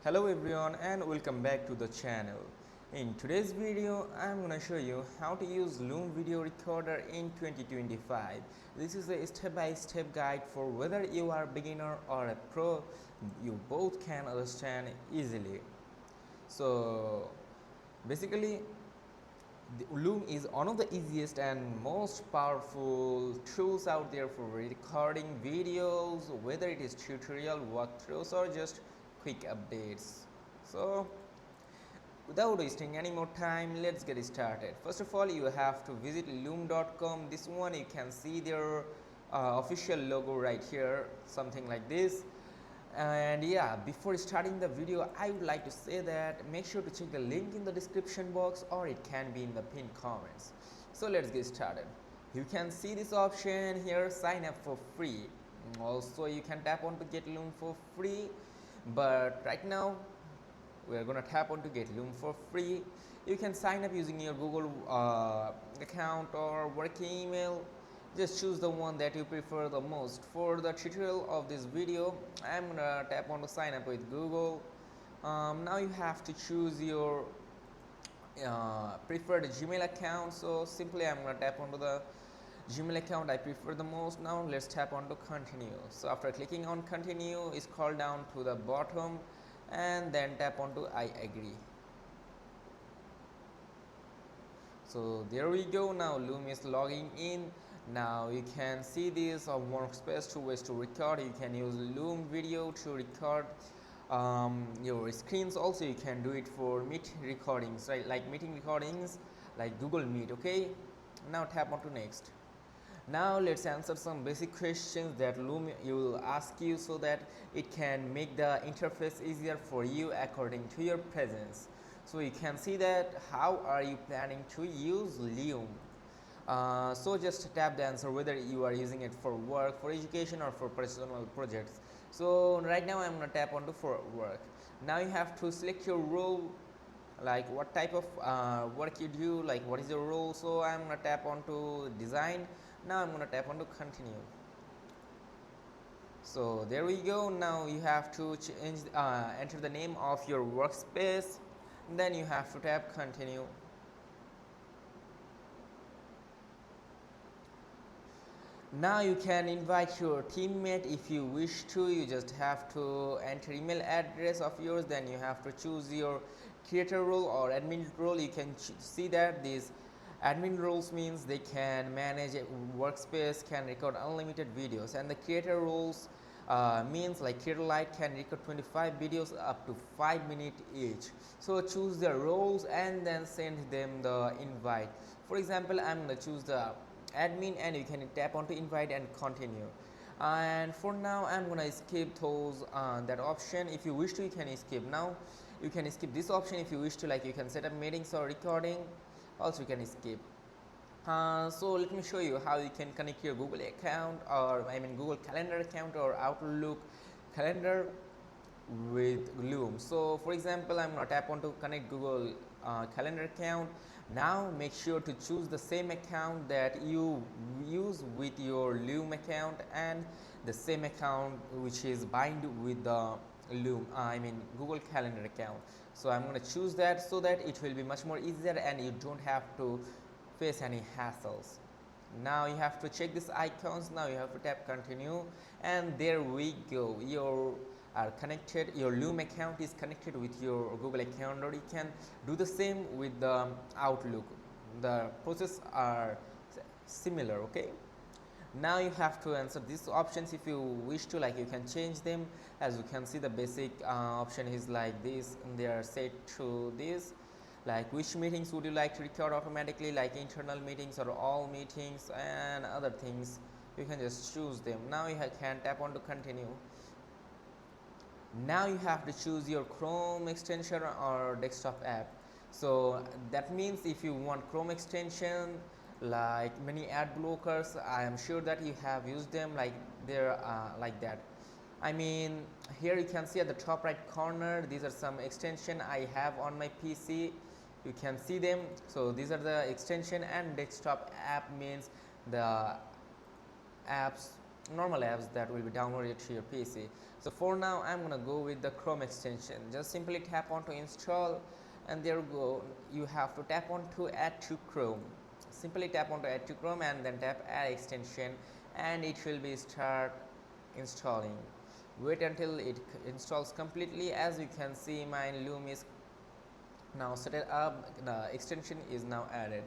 Hello everyone and welcome back to the channel. In today's video, I'm gonna show you how to use Loom video recorder in 2025. This is a step-by-step guide for whether you are a beginner or a pro. You both can understand easily. So basically, Loom is one of the easiest and most powerful tools out there for recording videos, whether it is tutorial, walkthroughs or just quick updates. So without wasting any more time, let's get started. First of all, you have to visit loom.com. This one you can see their official logo right here, something like this. And yeah, before starting the video, I would like to say that make sure to check the link in the description box or it can be in the pinned comments. So let's get started. You can see this option here, sign up for free. Also you can tap on to get Loom for free, but right now we are gonna tap on to get Loom for free. You can sign up using your Google account or work email. Just choose the one that you prefer the most. For the tutorial of this video, I'm gonna tap on to sign up with Google. Now you have to choose your preferred Gmail account. So simply I'm gonna tap onto the Gmail account I prefer the most. Now let's tap on to continue. So after clicking on continue, scroll down to the bottom and then tap on to I agree. So there we go. Now Loom is logging in. Now you can see this workspace, two ways to record. You can use Loom video to record your screens. Also you can do it for meet recordings, right? Like meeting recordings like Google Meet. Okay, now tap on to next. Now let's answer some basic questions that Loom will ask you so that it can make the interface easier for you according to your presence. So you can see that how are you planning to use Loom. So just tap the answer whether you are using it for work, for education or for personal projects. So right now I'm going to tap onto for work. Now you have to select your role, like what type of work you do, like what is your role. So I'm going to tap onto design. Now I'm going to tap onto continue. So there we go. Now you have to change enter the name of your workspace, then you have to tap continue. Now you can invite your teammate if you wish to. You just have to enter email address of yours, then you have to choose your creator role or admin role. You can see that these admin roles means they can manage a workspace, can record unlimited videos, and the creator roles means like creator light can record 25 videos up to 5 minutes each. So choose the roles and then send them the invite. For example, I'm going to choose the admin and you can tap onto invite and continue. And for now I'm gonna skip those that option. If you wish to, you can skip. Now you can skip this option if you wish to, like you can set up meetings or recording, also you can skip. So let me show you how you can connect your Google account, or I mean Google Calendar account or Outlook calendar with Loom. So for example, I'm going to tap on to connect Google Calendar account. Now make sure to choose the same account that you use with your Loom account and the same account which is bind with the Loom, I mean Google Calendar account. So I'm going to choose that so that it will be much more easier and you don't have to face any hassles. Now you have to check these icons. Now you have to tap continue and there we go. Your are connected, your Loom account is connected with your Google account, or you can do the same with the Outlook. The process are similar. Okay, now you have to answer these options if you wish to, like you can change them. As you can see, the basic option is like this and they are set to this, like which meetings would you like to record automatically, like internal meetings or all meetings and other things. You can just choose them. Now you can tap on to continue. Now you have to choose your Chrome extension or desktop app. So that means if you want Chrome extension like many ad blockers, I am sure that you have used them, like they're like that. I mean, here you can see at the top right corner, these are some extension I have on my PC. You can see them. So these are the extension, and desktop app means the apps normal apps that will be downloaded to your PC. So for now I'm gonna go with the Chrome extension. Just simply tap on to install, and there you go. You have to tap on to add to Chrome. Simply tap on to add to Chrome and then tap add extension, and it will be start installing. Wait until it installs completely. As you can see, my Loom is now set it up, the extension is now added.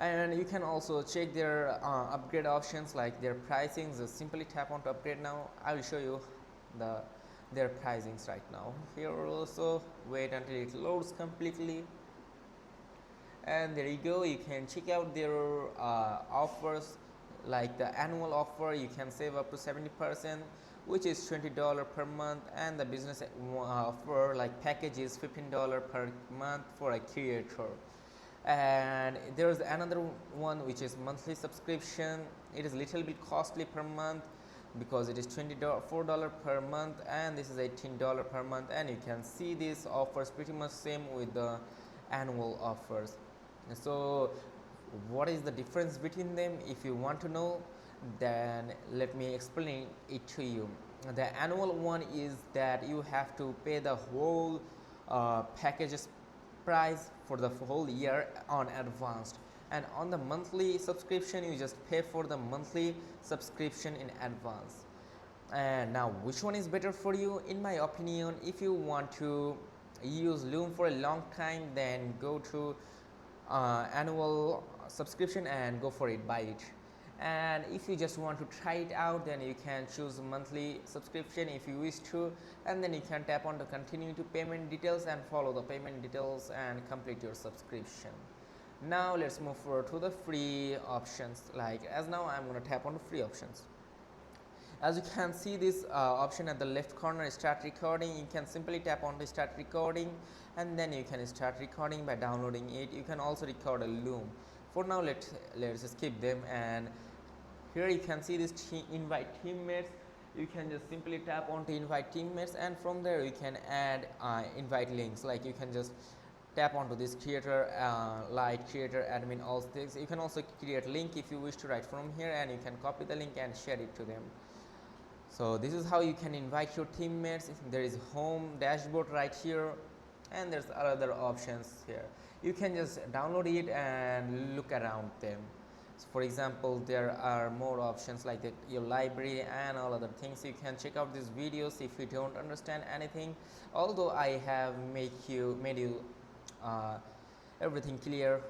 And you can also check their upgrade options, like their pricings. Just simply tap on to upgrade now. I will show you the their pricings right now. Here also, wait until it loads completely, and there you go. You can check out their offers, like the annual offer. You can save up to 70%, which is $20 per month, and the business offer, like package, is $15 per month for a creator. And there is another one which is monthly subscription. It is little bit costly per month because it is $24 per month, and this is $18 per month. And you can see these offers pretty much same with the annual offers. So what is the difference between them? If you want to know, then let me explain it to you. The annual one is that you have to pay the whole packages price for the whole year on advanced, and on the monthly subscription you just pay for the monthly subscription in advance. And now, which one is better for you? In my opinion, if you want to use Loom for a long time, then go to annual subscription and go for it, buy it. And if you just want to try it out, then you can choose monthly subscription if you wish to, and then you can tap on the continue to payment details and follow the payment details and complete your subscription. Now let's move forward to the free options. Like, as now I'm going to tap on the free options. As you can see this option at the left corner, start recording. You can simply tap on the start recording, and then you can start recording by downloading it. You can also record a Loom. For now, let's skip them, and here you can see this invite teammates. You can just simply tap on to invite teammates, and from there you can add invite links. Like, you can just tap onto this creator, like creator, admin, all things. You can also create link if you wish to write from here, and you can copy the link and share it to them. So this is how you can invite your teammates. There is home dashboard right here, and there's other options here. You can just download it and look around them. So for example, there are more options like your library and all other things. You can check out these videos if you don't understand anything, although I have made you everything clear.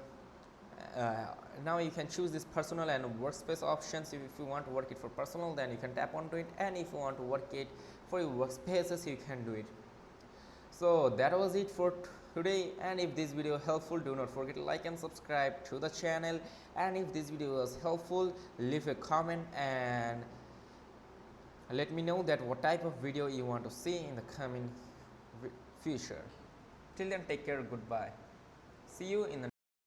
Now you can choose this personal and workspace options. If you want to work it for personal, then you can tap onto it, and if you want to work it for your workspaces, you can do it. So that was it for today, and if this video helpful, do not forget to like and subscribe to the channel. And if this video was helpful, leave a comment and let me know that what type of video you want to see in the coming future. Till then, take care, goodbye. See you in the